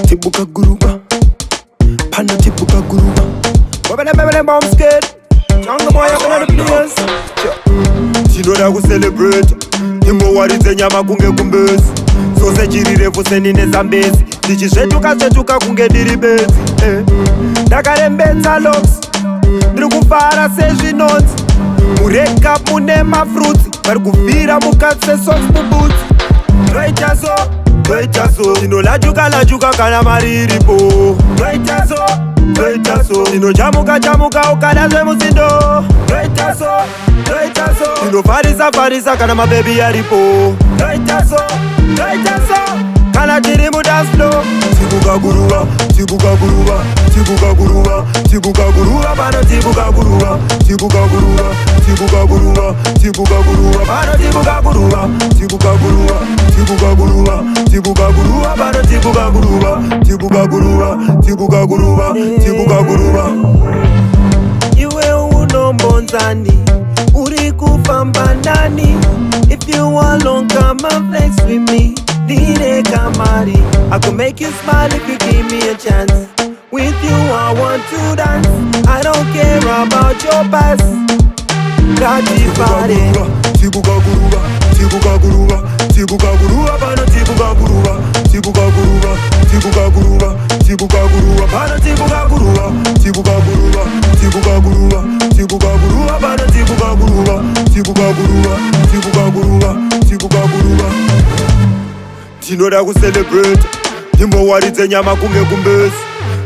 Tibuka guruba, panda tibuka guruba. Bobele bomb scared. Jungle boy up in the place. Chinoda ku celebrate. Imo waridze nyama kunge kumbezi. Sose chirirefu senine zambezi. Ndichizvetuka kunge ndiri bezi. Ndakarembedza locks. Ndiri kufara sezvinonzi. Mureka mune mafruits. Vari kuvhira mukati sesocks muboots. Toita so ndinolajuka kana mari iripo. Toita so ndinojamuka ukada zvemusindo. Toita so ndinofarisa kana mabebi aripo. Toita so kana tiri mudance floor. Tibuka guruba pano tibuka guruba pano tibuka guruba pano tibuka guruba iwe unombonzani uri kufamba ndani. If you alone come and flex with me, nine kamari. I could make you smile if you give me a chance. With you I want to dance. I don't care about your past. Kati pare tibuka guruba pano tibuka guruba pano tibuka guruba pano tibuka guruba. Ndinoda ku celebrate. Ndimo waridze nyama kunge kumbezi.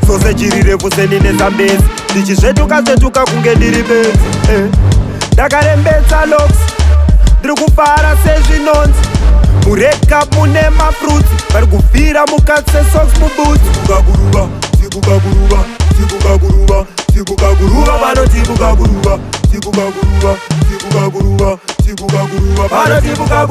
Sose chirirefu senine zambezi. Ndichizvetuka kunge ndiri bezi. Ndakarembedza locks. Ndiri kufara sezvinonzi. Mureka mune mafruits. Vari kuvhira mukati sesocks muboots. Tibuka guruba pano tibuka guruba pano tibuka